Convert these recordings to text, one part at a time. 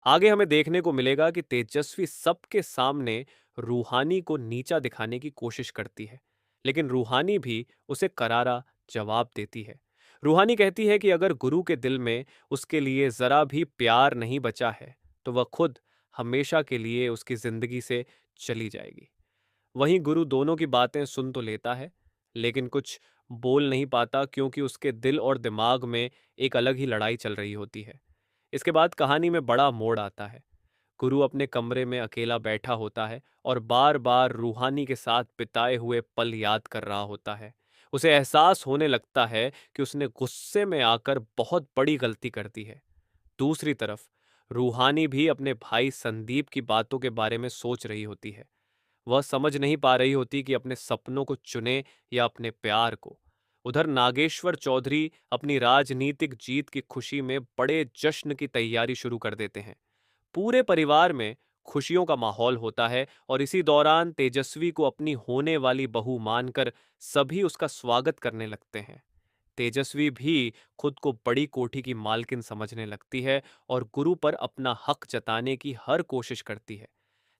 आगे हमें देखने को मिलेगा कि तेजस्वी सबके सामने रूहानी को नीचा दिखाने की कोशिश करती है, लेकिन रूहानी भी उसे करारा जवाब देती है। रूहानी कहती है कि अगर गुरु के दिल में उसके लिए जरा भी प्यार नहीं बचा है, तो वह खुद हमेशा के लिए उसकी जिंदगी से चली जाएगी। वहीं गुरु दोनों की बातें सुन तो लेता है, लेकिन कुछ बोल नहीं पाता क्योंकि उसके दिल और दिमाग में एक अलग ही लड़ाई चल रही होती है। इसके बाद कहानी में बड़ा मोड़ आता है। गुरु अपने कमरे में अकेला बैठा होता है और बार बार रूहानी के साथ बिताए हुए पल याद कर रहा होता है। उसे एहसास होने लगता है कि उसने गुस्से में आकर बहुत बड़ी गलती कर दी है। दूसरी तरफ रूहानी भी अपने भाई संदीप की बातों के बारे में सोच रही होती है। वह समझ नहीं पा रही होती कि अपने सपनों को चुने या अपने प्यार को। उधर नागेश्वर चौधरी अपनी राजनीतिक जीत की खुशी में बड़े जश्न की तैयारी शुरू कर देते हैं। पूरे परिवार में खुशियों का माहौल होता है और इसी दौरान तेजस्वी को अपनी होने वाली बहू मानकर सभी उसका स्वागत करने लगते हैं। तेजस्वी भी खुद को बड़ी कोठी की मालकिन समझने लगती है और गुरु पर अपना हक जताने की हर कोशिश करती है।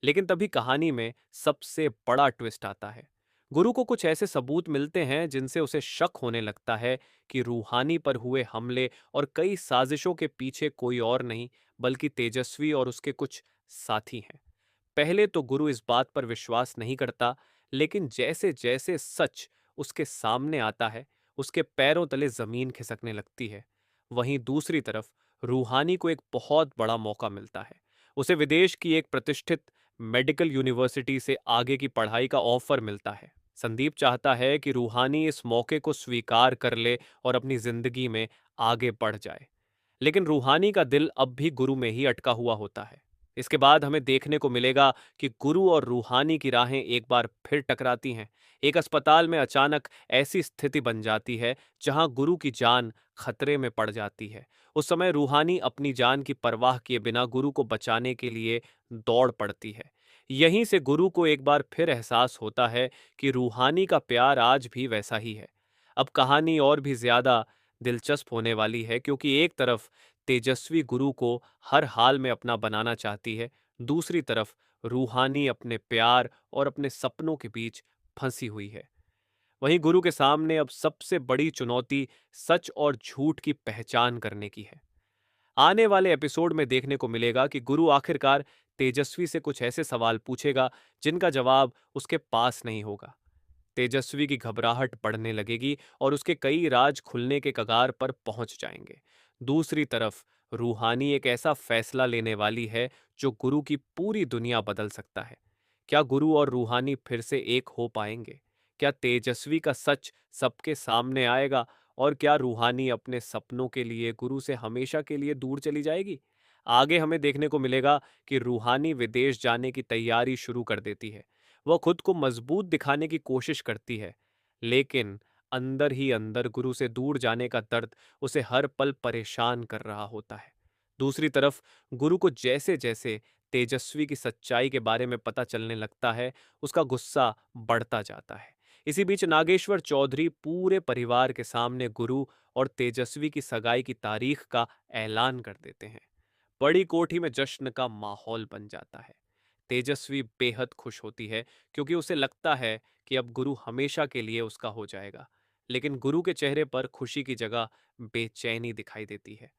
लेकिन तभी कहानी में सबसे बड़ा ट्विस्ट आता है। गुरु को कुछ ऐसे सबूत मिलते हैं जिनसे उसे शक होने लगता है कि रूहानी पर हुए हमले और कई साजिशों के पीछे कोई और नहीं बल्कि तेजस्वी और उसके कुछ साथी हैं। पहले तो गुरु इस बात पर विश्वास नहीं करता, लेकिन जैसे जैसे सच उसके सामने आता है, उसके पैरों तले जमीन खिसकने लगती है। वहीं दूसरी तरफ रूहानी को एक बहुत बड़ा मौका मिलता है। उसे विदेश की एक प्रतिष्ठित मेडिकल यूनिवर्सिटी से आगे की पढ़ाई का ऑफर मिलता है। संदीप चाहता है कि रूहानी इस मौके को स्वीकार कर ले और अपनी जिंदगी में आगे बढ़ जाए, लेकिन रूहानी का दिल अब भी गुरु में ही अटका हुआ होता है। इसके बाद हमें देखने को मिलेगा कि गुरु और रूहानी की राहें एक बार फिर टकराती हैं। एक अस्पताल में अचानक ऐसी स्थिति बन जाती है जहां गुरु की जान खतरे में पड़ जाती है। उस समय रूहानी अपनी जान की परवाह किए बिना गुरु को बचाने के लिए दौड़ पड़ती है। यहीं से गुरु को एक बार फिर एहसास होता है कि रूहानी का प्यार आज भी वैसा ही है। अब कहानी और भी ज्यादा दिलचस्प होने वाली है क्योंकि एक तरफ तेजस्वी गुरु को हर हाल में अपना बनाना चाहती है, दूसरी तरफ रूहानी अपने प्यार और अपने सपनों के बीच फंसी हुई है। वहीं गुरु के सामने अब सबसे बड़ी चुनौती सच और झूठ की पहचान करने की है। आने वाले एपिसोड में देखने को मिलेगा कि गुरु आखिरकार तेजस्वी से कुछ ऐसे सवाल पूछेगा जिनका जवाब उसके पास नहीं होगा। तेजस्वी की घबराहट बढ़ने लगेगी और उसके कई राज खुलने के कगार पर पहुंच जाएंगे। दूसरी तरफ रूहानी एक ऐसा फैसला लेने वाली है जो गुरु की पूरी दुनिया बदल सकता है। क्या गुरु और रूहानी फिर से एक हो पाएंगे? क्या तेजस्वी का सच सबके सामने आएगा? और क्या रूहानी अपने सपनों के लिए गुरु से हमेशा के लिए दूर चली जाएगी? आगे हमें देखने को मिलेगा कि रूहानी विदेश जाने की तैयारी शुरू कर देती है। वह खुद को मजबूत दिखाने की कोशिश करती है, लेकिन अंदर ही अंदर गुरु से दूर जाने का दर्द उसे हर पल परेशान कर रहा होता है। दूसरी तरफ गुरु को जैसे जैसे तेजस्वी की सच्चाई के बारे में पता चलने लगता है, उसका गुस्सा बढ़ता जाता है। इसी बीच नागेश्वर चौधरी पूरे परिवार के सामने गुरु और तेजस्वी की सगाई की तारीख का ऐलान कर देते हैं। बड़ी कोठी में जश्न का माहौल बन जाता है। तेजस्वी बेहद खुश होती है क्योंकि उसे लगता है कि अब गुरु हमेशा के लिए उसका हो जाएगा। लेकिन गुरु के चेहरे पर खुशी की जगह बेचैनी दिखाई देती है।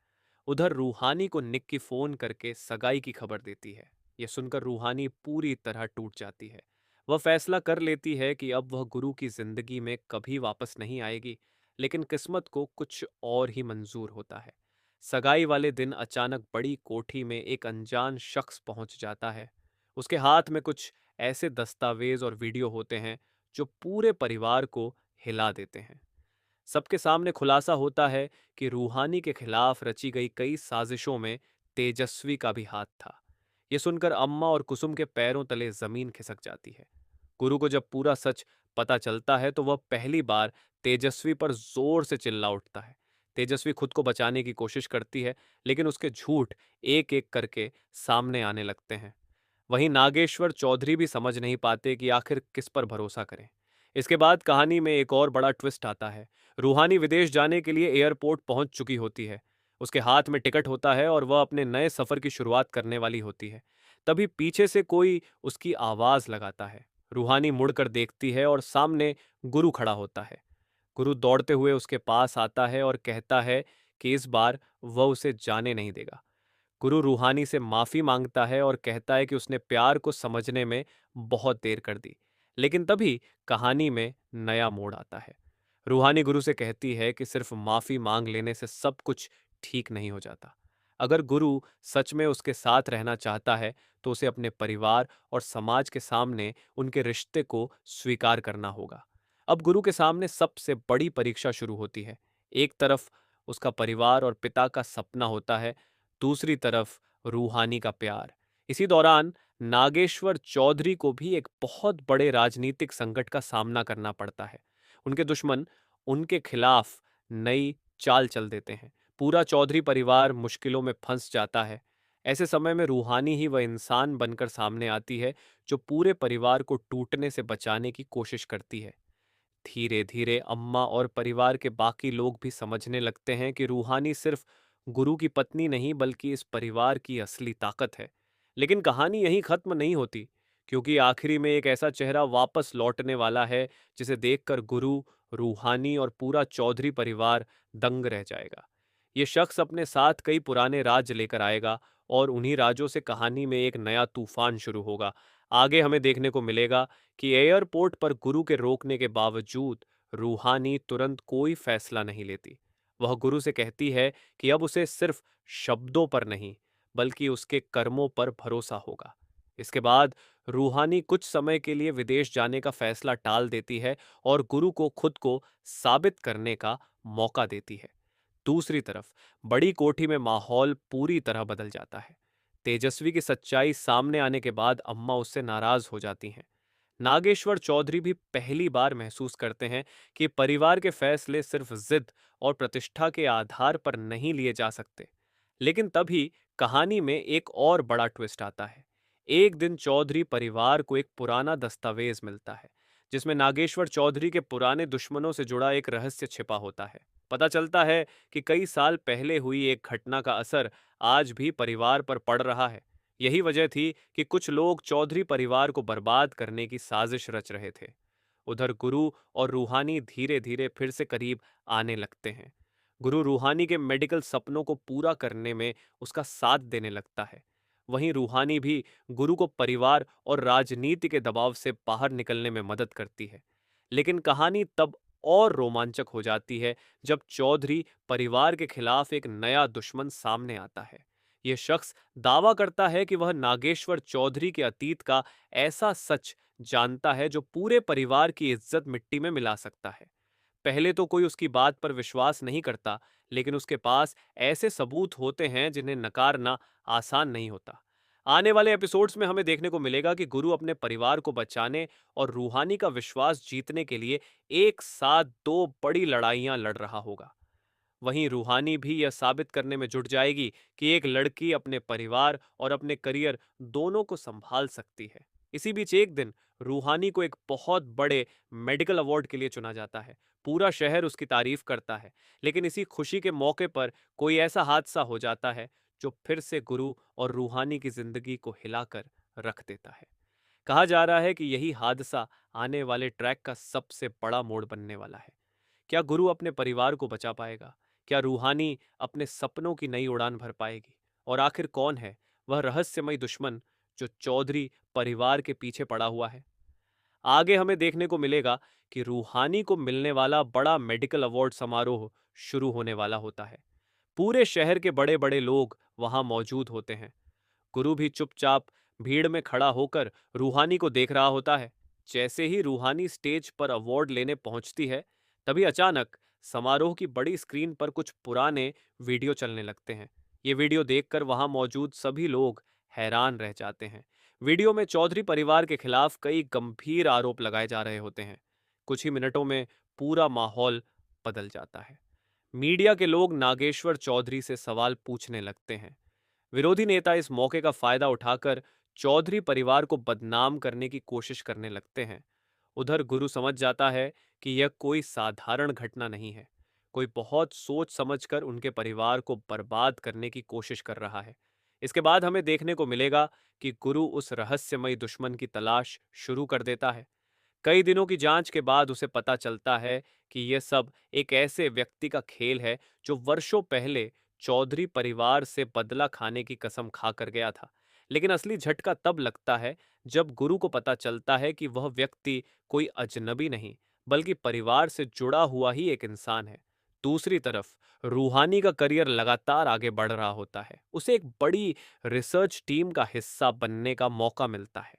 उधर रूहानी को निक्की फोन करके सगाई की खबर देती है। यह सुनकर रूहानी पूरी तरह टूट जाती है। वह फैसला कर लेती है कि अब वह गुरु की जिंदगी में कभी वापस नहीं आएगी, लेकिन किस्मत को कुछ और ही मंजूर होता है। सगाई वाले दिन अचानक बड़ी कोठी में एक अनजान शख्स पहुंच जाता है। उसके हाथ में कुछ ऐसे दस्तावेज और वीडियो होते हैं जो पूरे परिवार को हिला देते हैं। सबके सामने खुलासा होता है कि रूहानी के खिलाफ रची गई कई साजिशों में तेजस्वी का भी हाथ था। यह सुनकर अम्मा और कुसुम के पैरों तले जमीन खिसक जाती है। गुरु को जब पूरा सच पता चलता है तो वह पहली बार तेजस्वी पर जोर से चिल्ला उठता है। तेजस्वी खुद को बचाने की कोशिश करती है, लेकिन उसके झूठ एक एक करके सामने आने लगते हैं। वहीं नागेश्वर चौधरी भी समझ नहीं पाते कि आखिर किस पर भरोसा करें। इसके बाद कहानी में एक और बड़ा ट्विस्ट आता है। रूहानी विदेश जाने के लिए एयरपोर्ट पहुंच चुकी होती है। उसके हाथ में टिकट होता है और वह अपने नए सफर की शुरुआत करने वाली होती है। तभी पीछे से कोई उसकी आवाज लगाता है। रूहानी मुड़कर देखती है और सामने गुरु खड़ा होता है। गुरु दौड़ते हुए उसके पास आता है और कहता है कि इस बार वह उसे जाने नहीं देगा। गुरु रूहानी से माफी मांगता है और कहता है कि उसने प्यार को समझने में बहुत देर कर दी। लेकिन तभी कहानी में नया मोड़ आता है। रूहानी गुरु से कहती है कि सिर्फ माफी मांग लेने से सब कुछ ठीक नहीं हो जाता। अगर गुरु सच में उसके साथ रहना चाहता है तो उसे अपने परिवार और समाज के सामने उनके रिश्ते को स्वीकार करना होगा। अब गुरु के सामने सबसे बड़ी परीक्षा शुरू होती है। एक तरफ उसका परिवार और पिता का सपना होता है, दूसरी तरफ रूहानी का प्यार। इसी दौरान नागेश्वर चौधरी को भी एक बहुत बड़े राजनीतिक संकट का सामना करना पड़ता है। उनके दुश्मन उनके खिलाफ नई चाल चल देते हैं। पूरा चौधरी परिवार मुश्किलों में फंस जाता है। ऐसे समय में रूहानी ही वह इंसान बनकर सामने आती है जो पूरे परिवार को टूटने से बचाने की कोशिश करती है। धीरे धीरे अम्मा और परिवार के बाकी लोग भी समझने लगते हैं कि रूहानी सिर्फ गुरु की पत्नी नहीं बल्कि इस परिवार की असली ताकत है। लेकिन कहानी यहीं खत्म नहीं होती, क्योंकि आखिरी में एक ऐसा चेहरा वापस लौटने वाला है जिसे देखकर गुरु, रूहानी और पूरा चौधरी परिवार दंग रह जाएगा। ये शख्स अपने साथ कई पुराने राज लेकर आएगा और उन्हीं राजों से कहानी में एक नया तूफान शुरू होगा। आगे हमें देखने को मिलेगा कि एयरपोर्ट पर गुरु के रोकने के बावजूद रूहानी तुरंत कोई फैसला नहीं लेती। वह गुरु से कहती है कि अब उसे सिर्फ शब्दों पर नहीं बल्कि उसके कर्मों पर भरोसा होगा। इसके बाद रूहानी कुछ समय के लिए विदेश जाने का फैसला टाल देती है और गुरु को खुद को साबित करने का मौका देती है। दूसरी तरफ बड़ी कोठी में माहौल पूरी तरह बदल जाता है। तेजस्वी की सच्चाई सामने आने के बाद अम्मा उससे नाराज हो जाती हैं। नागेश्वर चौधरी भी पहली बार महसूस करते हैं कि परिवार के फैसले सिर्फ जिद और प्रतिष्ठा के आधार पर नहीं लिए जा सकते। लेकिन तभी कहानी में एक और बड़ा ट्विस्ट आता है। एक दिन चौधरी परिवार को एक पुराना दस्तावेज मिलता है जिसमें नागेश्वर चौधरी के पुराने दुश्मनों से जुड़ा एक रहस्य छिपा होता है। पता चलता है कि कई साल पहले हुई एक घटना का असर आज भी परिवार पर पड़ रहा है। यही वजह थी कि कुछ लोग चौधरी परिवार को बर्बाद करने की साजिश रच रहे थे। उधर गुरु और रूहानी धीरे धीरे फिर से करीब आने लगते हैं। गुरु रूहानी के मेडिकल सपनों को पूरा करने में उसका साथ देने लगता है। वहीं रूहानी भी गुरु को परिवार और राजनीति के दबाव से बाहर निकलने में मदद करती है। लेकिन कहानी तब और रोमांचक हो जाती है जब चौधरी परिवार के खिलाफ एक नया दुश्मन सामने आता है। यह शख्स दावा करता है कि वह नागेश्वर चौधरी के अतीत का ऐसा सच जानता है जो पूरे परिवार की इज्जत मिट्टी में मिला सकता है। पहले तो कोई उसकी बात पर विश्वास नहीं करता, लेकिन उसके पास ऐसे सबूत होते हैं जिन्हें नकारना आसान नहीं होता। आने वाले एपिसोड्स में हमें देखने को मिलेगा कि गुरु अपने परिवार को बचाने और रूहानी का विश्वास जीतने के लिए एक साथ दो बड़ी लड़ाइयां लड़ रहा होगा। वहीं रूहानी भी यह साबित करने में जुट जाएगी कि एक लड़की अपने परिवार और अपने करियर दोनों को संभाल सकती है। इसी बीच एक दिन रूहानी को एक बहुत बड़े मेडिकल अवार्ड के लिए चुना जाता है। पूरा शहर उसकी तारीफ करता है, लेकिन इसी खुशी के मौके पर कोई ऐसा हादसा हो जाता है जो फिर से गुरु और रूहानी की जिंदगी को हिलाकर रख देता है। कहा जा रहा है कि यही हादसा आने वाले ट्रैक का सबसे बड़ा मोड़ बनने वाला है। क्या गुरु अपने परिवार को बचा पाएगा? क्या रूहानी अपने सपनों की नई उड़ान भर पाएगी? और आखिर कौन है वह रहस्यमय दुश्मन जो चौधरी परिवार के पीछे पड़ा हुआ है? आगे हमें देखने को मिलेगा कि रूहानी को मिलने वाला बड़ा मेडिकल अवार्ड समारोह शुरू होने वाला होता है। पूरे शहर के बड़े बड़े लोग वहां मौजूद होते हैं। गुरु भी चुपचाप भीड़ में खड़ा होकर रूहानी को देख रहा होता है। जैसे ही रूहानी स्टेज पर अवार्ड लेने पहुंचती है, तभी अचानक समारोह की बड़ी स्क्रीन पर कुछ पुराने वीडियो चलने लगते हैं। ये वीडियो देखकर वहां मौजूद सभी लोग हैरान रह जाते हैं। वीडियो में चौधरी परिवार के खिलाफ कई गंभीर आरोप लगाए जा रहे होते हैं। कुछ ही मिनटों में पूरा माहौल बदल जाता है। मीडिया के लोग नागेश्वर चौधरी से सवाल पूछने लगते हैं। विरोधी नेता इस मौके का फायदा उठाकर चौधरी परिवार को बदनाम करने की कोशिश करने लगते हैं। उधर गुरु समझ जाता है कि यह कोई साधारण घटना नहीं है। कोई बहुत सोच समझकर उनके परिवार को बर्बाद करने की कोशिश कर रहा है। इसके बाद हमें देखने को मिलेगा कि गुरु उस रहस्यमयी दुश्मन की तलाश शुरू कर देता है। कई दिनों की जांच के बाद उसे पता चलता है कि यह सब एक ऐसे व्यक्ति का खेल है जो वर्षों पहले चौधरी परिवार से बदला खाने की कसम खाकर गया था। लेकिन असली झटका तब लगता है जब गुरु को पता चलता है कि वह व्यक्ति कोई अजनबी नहीं, बल्कि परिवार से जुड़ा हुआ ही एक इंसान है। दूसरी तरफ रूहानी का करियर लगातार आगे बढ़ रहा होता है। उसे एक बड़ी रिसर्च टीम का हिस्सा बनने का मौका मिलता है।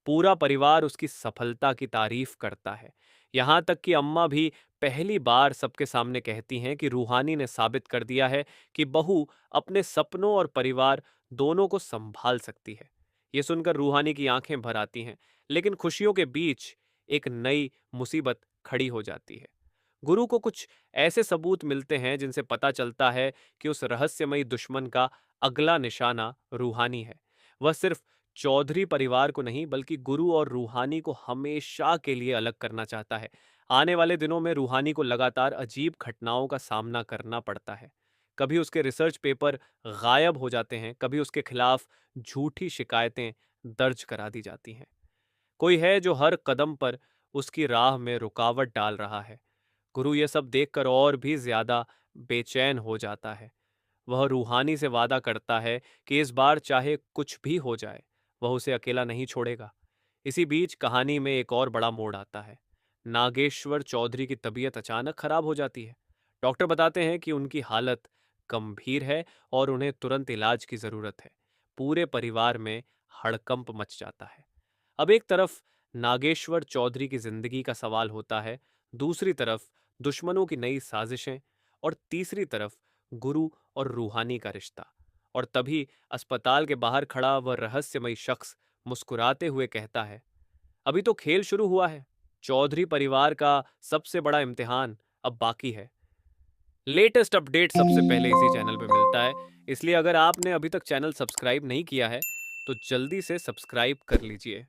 पूरा परिवार उसकी सफलता की तारीफ करता है। यहाँ तक कि अम्मा भी पहली बार सबके सामने कहती हैं कि रूहानी ने साबित कर दिया है कि बहू अपने सपनों और परिवार दोनों को संभाल सकती है। ये सुनकर रूहानी की आंखें भर आती हैं, लेकिन खुशियों के बीच एक नई मुसीबत खड़ी हो जाती है। गुरु को कुछ ऐसे सबूत मिलते हैं जिनसे पता चलता है कि उस रहस्यमयी दुश्मन का अगला निशाना रूहानी है। वह सिर्फ चौधरी परिवार को नहीं, बल्कि गुरु और रूहानी को हमेशा के लिए अलग करना चाहता है। आने वाले दिनों में रूहानी को लगातार अजीब घटनाओं का सामना करना पड़ता है। कभी उसके रिसर्च पेपर गायब हो जाते हैं, कभी उसके खिलाफ झूठी शिकायतें दर्ज करा दी जाती हैं। कोई है जो हर कदम पर उसकी राह में रुकावट डाल रहा है। गुरु ये सब देखकर और भी ज्यादा बेचैन हो जाता है। वह रूहानी से वादा करता है कि इस बार चाहे कुछ भी हो जाए, वह उसे अकेला नहीं छोड़ेगा। इसी बीच कहानी में एक और बड़ा मोड़ आता है। नागेश्वर चौधरी की तबीयत अचानक खराब हो जाती है। डॉक्टर बताते हैं कि उनकी हालत गंभीर है और उन्हें तुरंत इलाज की जरूरत है। पूरे परिवार में हड़कंप मच जाता है। अब एक तरफ नागेश्वर चौधरी की जिंदगी का सवाल होता है, दूसरी तरफ दुश्मनों की नई साजिशें, और तीसरी तरफ गुरु और रूहानी का रिश्ता। और तभी अस्पताल के बाहर खड़ा वह रहस्यमयी शख्स मुस्कुराते हुए कहता है, अभी तो खेल शुरू हुआ है। चौधरी परिवार का सबसे बड़ा इम्तिहान अब बाकी है। लेटेस्ट अपडेट सबसे पहले इसी चैनल पे मिलता है, इसलिए अगर आपने अभी तक चैनल सब्सक्राइब नहीं किया है तो जल्दी से सब्सक्राइब कर लीजिए।